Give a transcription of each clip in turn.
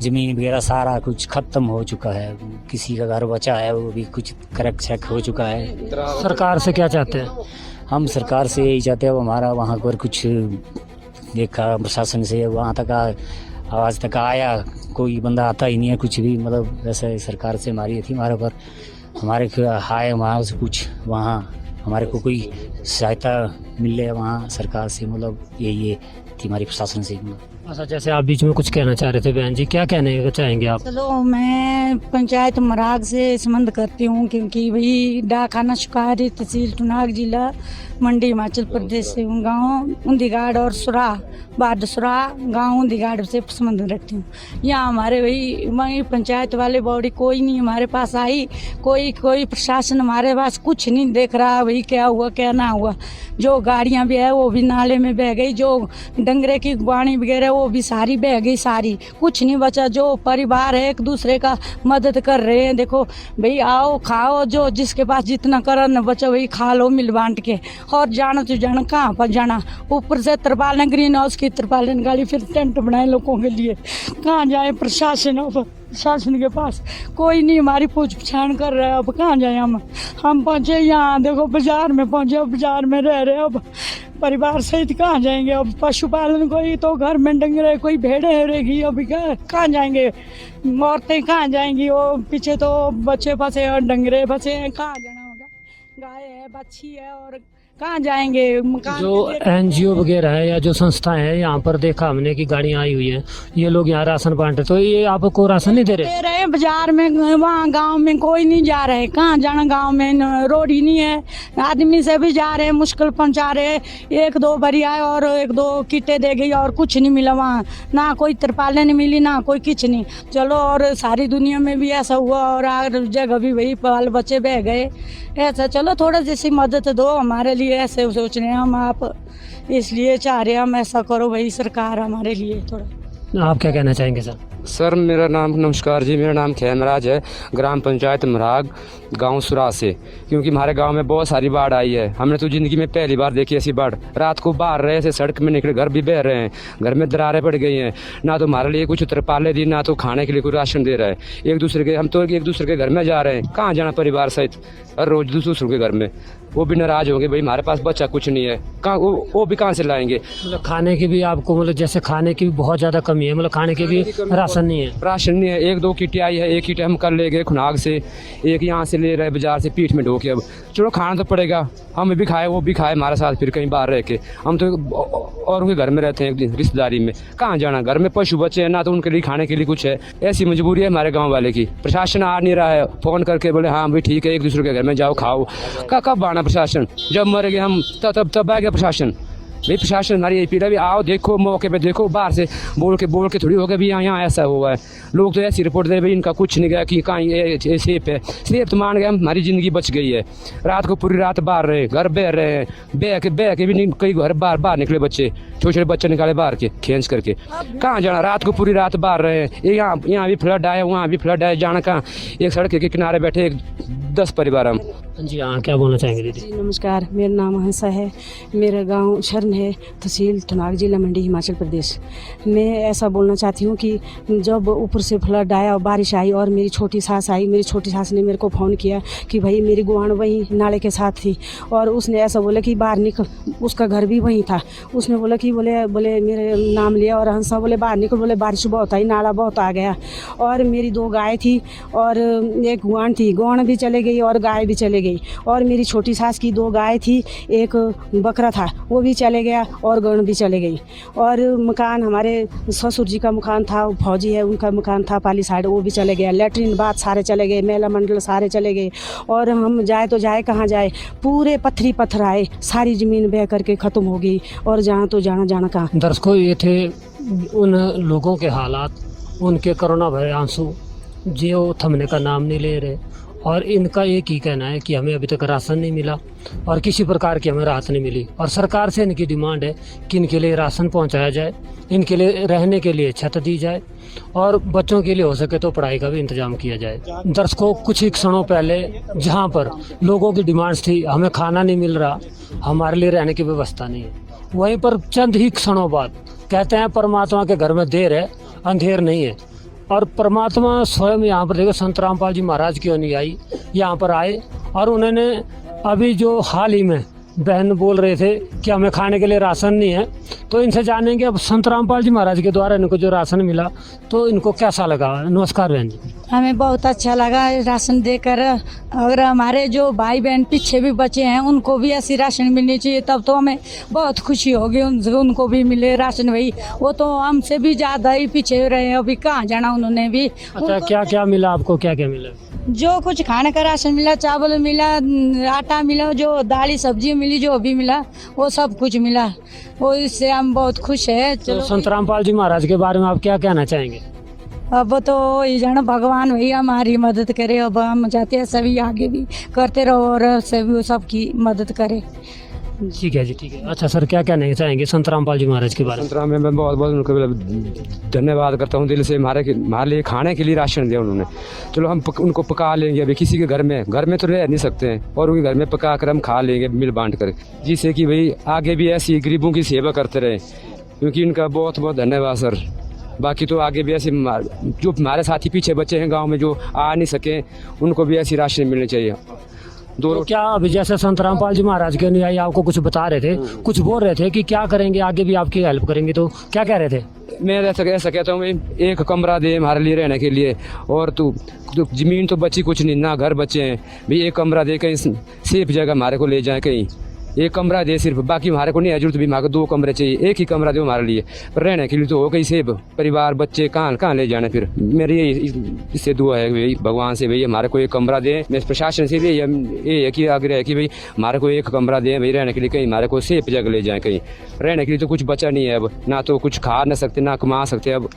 ज़मीन वगैरह सारा कुछ ख़त्म हो चुका है। किसी का घर बचा है वो भी कुछ क्रैक चेक हो चुका है। सरकार से क्या चाहते हैं? हम सरकार से यही चाहते हैं वो हमारा वहाँ पर कुछ देखा, प्रशासन से वहाँ तक आवाज़ तक आया, कोई बंदा आता ही नहीं है कुछ भी। मतलब वैसे सरकार से हमारी थी हमारे पर, हमारे हाय वहाँ से कुछ वहाँ हमारे को कोई सहायता मिले वहाँ सरकार से, मतलब यही थी हमारी प्रशासन से। अच्छा, जैसे आप बीच में कुछ कहना चाह रहे थे बहन जी, क्या कहने चाहेंगे आप? चलो, मैं पंचायत मराग से संबंध करती हूँ क्योंकि भाई डाकखाना शुकारी तहसील टुनाग जिला मंडी हिमाचल प्रदेश से हूँ। गाँव उंदीगाड़ और सुरा बारदसुरा गाँव उंदीगाड़ से संबंध रखती हूँ। यहाँ हमारे वही पंचायत वाले बॉडी कोई नहीं हमारे पास आई, कोई प्रशासन हमारे पास कुछ नहीं देख रहा भाई क्या हुआ क्या ना हुआ। जो गाड़ियाँ भी है वो भी नाले में बह गई, जो डंगरे की गुआनी वगैरह वो भी सारी बह गई, सारी कुछ नहीं बचा। जो परिवार है एक दूसरे का मदद कर रहे हैं। देखो भाई आओ खाओ, जो जिसके पास जितना कर न बचा वही खा लो मिल बांट के। और जाना तो जाना कहाँ पर जाना, ऊपर से तरपालन ग्रीन हाउस की तरपालन गाड़ी, फिर टेंट बनाए लोगों के लिए। कहाँ जाए प्रशासन, अब प्रशासन के पास कोई नहीं हमारी पूछ पछाण कर रहा है। अब कहाँ जाए हम पहुँचे यहाँ देखो बाजार में पहुँचे, बाजार में रह रहे अब परिवार सहित कहाँ जाएंगे। अब पशुपालन कोई तो घर में डंगरे कोई भेड़े रहेगी, अभी कहाँ जाएंगे, औरतें कहाँ जाएंगी। वो पीछे तो बच्चे फंसे और डंगरे फंसे हैं, कहाँ जाना होगा। गाय है बच्ची है और कहाँ जाएंगे। जो एनजीओ वगैरह है या जो संस्थाएं हैं यहाँ पर देखा हमने कि गाड़ियाँ आई हुई हैं, ये लोग यहाँ राशन बांट रहे, तो ये आपको राशन नहीं दे रहे? बाजार में वहाँ गांव में कोई नहीं जा रहे, कहाँ जाना, गांव में रोड ही नहीं है। आदमी से भी जा रहे, मुश्किल पहुँचा रहे। एक दो भरी आए और एक दो किटे दे गई और कुछ नहीं मिला वहाँ, ना कोई तिरपालें नहीं मिली ना कोई कुछ नहीं। चलो, और सारी दुनिया में भी ऐसा हुआ और हर जगह भी वही बाल बच्चे बह गए ऐसा। चलो थोड़ा जैसी मदद दो हमारे लिए, ऐसे सोच रहे हैं हम आप, इसलिए चाह रहे हैं हम ऐसा करो भाई सरकार हमारे लिए थोड़ा। आप क्या कहना चाहेंगे सर? सर मेरा नाम, नमस्कार जी, मेरा नाम खैमराज है, ग्राम पंचायत मराग, गांव सुरा से। क्योंकि हमारे गांव में बहुत सारी बाढ़ आई है, हमने तो ज़िंदगी में पहली बार देखी ऐसी बाढ़। रात को बाहर रहे से सड़क में निकले, घर भी बह रहे हैं, घर में दरारें पड़ गई हैं, ना तो हमारे लिए कुछ तरपाले दी ना तो खाने के लिए कोई राशन दे रहा है। हम तो एक दूसरे के घर में जा रहे हैं, कहाँ जाना परिवार सहित, हर रोज दूसरों के घर में। वो भी नाराज होंगे भाई हमारे पास बच्चा कुछ नहीं है, कहाँ वो भी कहाँ से लाएंगे। मतलब खाने की भी आपको, मतलब जैसे खाने की भी बहुत ज़्यादा कमी है, मतलब खाने के भी राशन नहीं है? राशन नहीं है। एक दो किटें आई है, एक किट हम कल ले गए खुनाग से, एक यहाँ से ले रहे बाजार से पीठ में ढो के। अब चलो खाना तो पड़ेगा, हम भी खाए वो भी खाए हमारे साथ, फिर कहीं बाहर रह के। हम तो और उनके घर में रहते हैं रिश्तेदारी में, कहाँ जाना। घर में पशु बच्चे हैं, ना तो उनके लिए खाने के लिए कुछ है। ऐसी मजबूरी है हमारे गाँव वाले की। प्रशासन आ नहीं रहा है, फ़ोन करके बोले हाँ भाई ठीक है एक दूसरे के घर में जाओ खाओ। कब आना प्रशासन, जब मर गए हम तब आ गया प्रशासन। भाई प्रशासन हमारी यही पीड़ा भी, आओ देखो मौके पे देखो, बाहर से बोल के थोड़ी हो गया भी यहाँ ऐसा हुआ है। लोग तो ऐसी रिपोर्ट दे भाई इनका कुछ नहीं गया कि कहाँ ये सेफ है। सेफ तो मान गए हम, हमारी ज़िंदगी बच गई है। रात को पूरी रात बाहर रहे, घर बह रहे हैं, बह के भी नहीं, कई घर बाहर निकले बच्चे, छोटे छोटे बच्चे निकाले बाहर के खींच करके। कहाँ जाना, रात को पूरी रात बाहर रहे। यहाँ भी फ्लड आया, वहाँ भी फ्लड आया, जाना कहाँ। एक सड़क के किनारे बैठे 10 परिवार हम। जी हाँ, क्या बोलना चाहेंगे दीदी? जी नमस्कार, मेरा नाम हंसा है, मेरा गांव शरण है, तहसील टुनाग जिला मंडी हिमाचल प्रदेश। मैं ऐसा बोलना चाहती हूँ कि जब ऊपर से फ्लड आया और बारिश आई और मेरी छोटी सास आई, मेरी छोटी सास ने मेरे को फ़ोन किया कि भाई मेरी गुआन वहीं नाले के साथ थी और उसने ऐसा बोला कि बाहर निकल, उसका घर भी वहीं था। उसने बोला कि बोले मेरे नाम लिया और हंसा बोले बाहर निकल, बोले बारिश बहुत आई, नाला बहुत आ गया। और मेरी 2 गाय थी और एक गुआन थी, गुआन भी चले गई और गाय भी चले गई। और मेरी छोटी सास की 2 गाय थी, एक बकरा था वो भी चले गया और गण भी चले गई। और मकान हमारे ससुर जी का मकान था, फौजी है उनका मकान था पाली साइड, वो भी चले गया। लेटरिन बाथ सारे चले गए, मेला मंडल सारे चले गए। और हम जाए तो जाए कहाँ जाए, पूरे पत्थर आए, सारी ज़मीन बह करके ख़त्म हो गई और जाना तो जाना कहाँ। दर्शकों, ये थे उन लोगों के हालात, उनके करुणा भरे आंसू जो थमने का नाम नहीं ले रहे। और इनका एक ही कहना है कि हमें अभी तक राशन नहीं मिला और किसी प्रकार की हमें राहत नहीं मिली। और सरकार से इनकी डिमांड है कि इनके लिए राशन पहुंचाया जाए, इनके लिए रहने के लिए छत दी जाए और बच्चों के लिए हो सके तो पढ़ाई का भी इंतजाम किया जाए। दर्शकों, कुछ ही क्षणों पहले जहां पर लोगों की डिमांड्स थी हमें खाना नहीं मिल रहा, हमारे लिए रहने की व्यवस्था नहीं है, वहीं पर चंद ही क्षणों बाद कहते हैं परमात्मा के घर में देर है अंधेर नहीं है। और परमात्मा स्वयं यहाँ पर देखो, संत रामपाल जी महाराज की अनुयायी यहाँ पर आए और उन्होंने अभी जो हाल ही में बहन बोल रहे थे कि हमें खाने के लिए राशन नहीं है, तो इनसे जानेंगे अब संत रामपाल जी महाराज के द्वारा इनको जो राशन मिला तो इनको कैसा लगा। नमस्कार बहन जी। हमें बहुत अच्छा लगा राशन देकर। अगर हमारे जो भाई बहन पीछे भी बचे हैं उनको भी ऐसी राशन मिलनी चाहिए, तब तो हमें बहुत खुशी होगी उनको भी मिले राशन। भाई वो तो हमसे भी ज़्यादा ही पीछे रहे, अभी कहाँ जाना उन्होंने भी। अच्छा, क्या क्या मिला आपको, क्या क्या मिला? जो कुछ खाने का राशन मिला, चावल मिला, आटा मिला, जो दाली सब्जी मिली, जो भी मिला वो सब कुछ मिला, वो इससे हम बहुत खुश है। तो संत रामपाल जी महाराज के बारे में आप क्या कहना चाहेंगे? अब तो ये जाना भगवान भैया हमारी मदद करे। अब हम चाहते हैं सभी आगे भी करते रहो और सभी सबकी मदद करे। ठीक है जी, ठीक है। अच्छा सर, क्या कहना चाहेंगे संत रामपाल जी महाराज के बारे में? संत राम में मैं बहुत बहुत उनको धन्यवाद करता हूँ दिल से। हमारे लिए खाने के लिए राशन दिया उन्होंने। चलो हम उनको पका लेंगे, अभी किसी के घर में तो रह नहीं सकते हैं, और उनके घर में पका कर हम खा लेंगे मिल बांट कर, जिससे कि भाई आगे भी ऐसी गरीबों की सेवा करते रहे। क्योंकि इनका बहुत बहुत धन्यवाद सर। बाकी तो आगे भी ऐसे जो हमारे साथी पीछे बच्चे हैं गाँव में जो आ नहीं सके, उनको भी ऐसी राशन मिलनी चाहिए। तो क्या अभी जैसे संत रामपाल जी महाराज के अनुयायी आपको कुछ बता रहे थे, कुछ बोल रहे थे कि क्या करेंगे आगे भी आपकी हेल्प करेंगे, तो क्या कह रहे थे? मैं ऐसा कहता हूँ, एक कमरा दे हमारे लिए रहने के लिए, और तू ज़मीन तो बची कुछ नहीं, ना घर बचे हैं भाई, एक कमरा दे, कहीं सेफ जगह हमारे को ले जाए, कहीं एक कमरा दे सिर्फ, बाकी हमारे को नहीं है जरूरत भी, हमारे को 2 कमरे चाहिए, एक ही कमरा दे हमारे लिए, पर रहने के लिए तो हो कहीं सेफ। परिवार बच्चे कहाँ ले जाना फिर। मेरी इससे दुआ है भाई भगवान से, भाई हमारे को एक कमरा दे। मैं प्रशासन से भी ये है कि आग्रह है कि भाई हमारे को एक कमरा दे भाई, रहने के लिए कहीं हमारे को सेफ जगह ले जाए। कहीं रहने के लिए तो कुछ बचा नहीं है अब, ना तो कुछ खा ना सकते ना कमा सकते, अब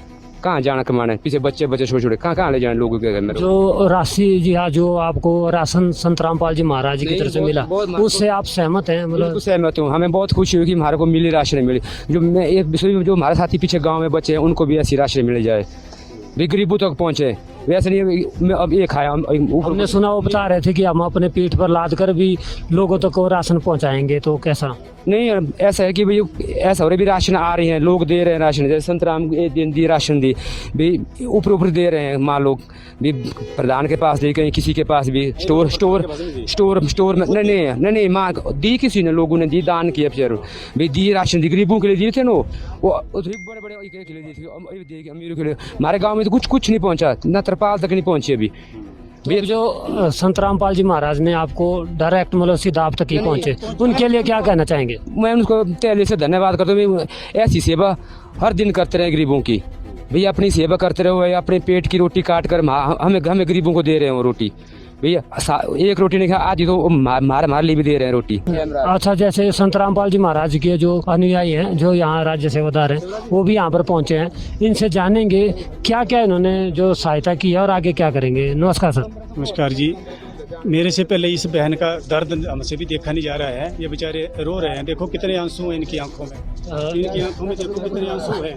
कहाँ जाना कमाना है, पीछे बच्चे छोटे कहाँ ले जाए लोगों के घर में। जो राशि जी हाँ, जो आपको राशन संत रामपाल जी महाराज की तरफ से मिला, उससे आप सहमत हैं? मतलब सहमत हूँ, हमें बहुत खुशी हुई कि हमारे को मिली राशन मिली। जो मैं एक विषय जो हमारे साथी पीछे गाँव में बच्चे हैं उनको भी ऐसी राशन मिल जाए, भी गरीबों तक पहुँचे। वैसे नहीं मैं अब ये खाया, हमने सुना वो बता रहे थे कि हम अपने पीठ पर लाद कर भी लोगों तक को राशन पहुंचाएंगे, तो कैसा? नहीं, ऐसा है कि भाई ऐसा हो रहा है भी राशन आ रही हैं, लोग दे रहे हैं राशन। जैसे संत राम एक दिन दी राशन दी भी, ऊपर दे रहे हैं माँ लोग भी, प्रधान के पास दी, कहीं किसी के पास भी, स्टोर में नहीं माँ दी, किसी ने लोगों ने दी, दान किया फिर भाई, दी राशन दी, गरीबों के लिए दिए थे ना, वो बड़े के लिए दी थी, अमीरों के लिए। हमारे गाँव में तो कुछ नहीं पहुँचा, न तरपाल तक नहीं पहुँची अभी। तो जो संत रामपाल जी महाराज ने आपको डायरेक्ट मतलब सीधा आप तक ही पहुँचे, उनके लिए क्या कहना चाहेंगे? मैं उनको तहले से धन्यवाद करता हूँ। ऐसी सेवा हर दिन करते रहे गरीबों की, भैया अपनी सेवा करते रहो, अपने पेट की रोटी काट कर हमें गरीबों को दे रहे हो रोटी। भैया एक रोटी नहीं खा, आधी तो हमारे लिए भी दे रहे हैं रोटी। अच्छा, जैसे संत रामपाल जी महाराज के जो अनुयायी हैं, जो यहाँ राज्य सेवादार हैं, वो भी यहाँ पर पहुँचे हैं, इनसे जानेंगे क्या क्या इन्होंने जो सहायता की है और आगे क्या करेंगे। नमस्कार सर। नमस्कार जी। मेरे से पहले इस बहन का दर्द हमसे भी देखा नहीं जा रहा है, ये बेचारे रो रहे हैं। देखो कितने आंसू हैं इनकी आंखों में, इनकी आंखों में देखो कितने आंसू हैं,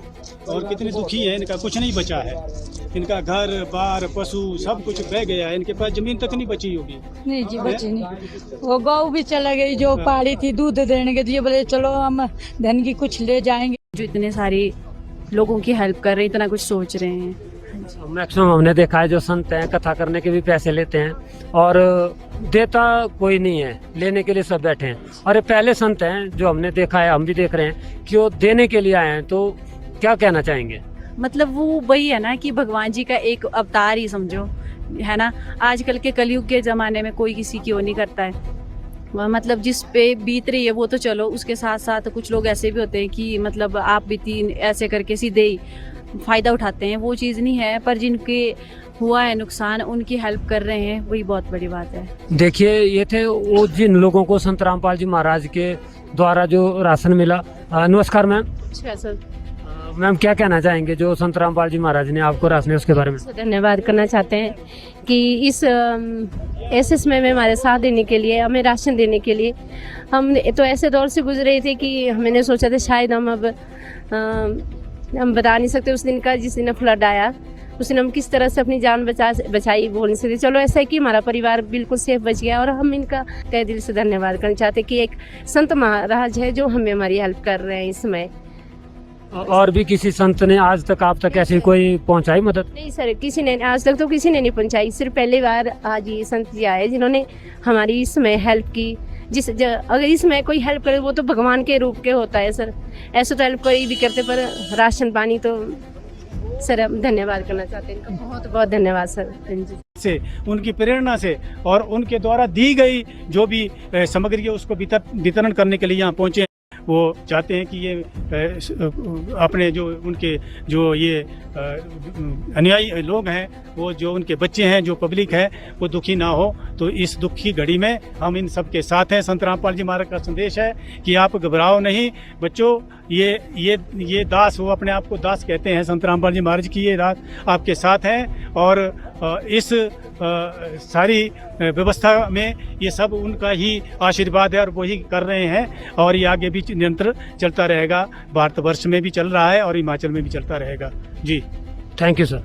और कितने दुखी है। इनका कुछ नहीं बचा है, इनका घर बार पशु सब कुछ बह गया है, इनके पास जमीन तक नहीं बची होगी। नहीं जी, बची नहीं। वो गौ भी चला गई जो पाली थी दूध देने के लिए, बोले चलो हम धन की कुछ ले जाएंगे। जो इतने सारे लोगों की हेल्प कर रहे हैं, इतना कुछ सोच रहे हैं। मैक्सिमम हमने देखा है जो संत हैं कथा करने के भी पैसे लेते हैं, और देता कोई नहीं है, लेने के लिए सब बैठे हैं। और ये पहले संत हैं जो हमने देखा है, हम भी देख रहे हैं कि वो देने के लिए आए हैं, तो क्या कहना चाहेंगे? मतलब वो वही है ना कि भगवान जी का एक अवतार ही समझो, है ना। आजकल के कलयुग के ज़माने में कोई किसी की वो नहीं करता है, मतलब जिस पे बीत रही है वो तो चलो, उसके साथ साथ कुछ लोग ऐसे भी होते हैं कि मतलब आप बीती ऐसे करके सीधे ही फ़ायदा उठाते हैं, वो चीज़ नहीं है। पर जिनके हुआ है नुकसान, उनकी हेल्प कर रहे हैं, वही बहुत बड़ी बात है। देखिए, ये थे वो जिन लोगों को संत रामपाल जी महाराज के द्वारा जो राशन मिला। नमस्कार मैम। सर, मैम क्या कहना चाहेंगे जो संत रामपाल जी महाराज ने आपको राशन, उसके बारे में? धन्यवाद करना चाहते हैं कि इस ऐसे समय में हमारे साथ देने के लिए, हमें राशन देने के लिए। हम तो ऐसे दौर से गुजरे थे कि हमने सोचा था शायद हम बता नहीं सकते उस दिन का, जिस दिन फ्लड आया उस दिन हम किस तरह से अपनी जान बचाई बोल नहीं सकते। चलो ऐसा है कि हमारा परिवार बिल्कुल सेफ बच गया, और हम इनका तहे दिल से धन्यवाद करना चाहते हैं कि एक संत महाराज है जो हमें हमारी हेल्प कर रहे हैं इस समय। और भी किसी संत ने आज तक आप तक ऐसी कोई पहुंचाई मदद? नहीं सर, किसी ने आज तक तो किसी ने नहीं पहुंचाई। सिर्फ पहली बार आज ये संत जी आए जिन्होंने हमारी इसमें हेल्प की। अगर इसमें कोई हेल्प करे वो तो भगवान के रूप के होता है सर। ऐसे तो हेल्प कोई भी करते, पर राशन पानी तो सर हम धन्यवाद करना चाहते हैं इनका, बहुत बहुत धन्यवाद सर से, उनकी प्रेरणा से और उनके द्वारा दी गई जो भी सामग्री है उसको वितरण करने के लिए यहाँ पहुँचे। वो चाहते हैं कि ये अपने जो उनके जो ये अनुयायी लोग हैं, वो जो उनके बच्चे हैं, जो पब्लिक है, वो दुखी ना हो। तो इस दुख की घड़ी में हम इन सब के साथ हैं। संत रामपाल जी महाराज का संदेश है कि आप घबराओ नहीं बच्चों, ये दास, वो अपने आप को दास कहते हैं, संत रामपाल जी महाराज की ये दास आपके साथ हैं। और इस सारी व्यवस्था में ये सब उनका ही आशीर्वाद है और वही कर रहे हैं। और ये आगे भी निरंतर चलता रहेगा, भारतवर्ष में भी चल रहा है और हिमाचल में भी चलता रहेगा जी। Thank you sir.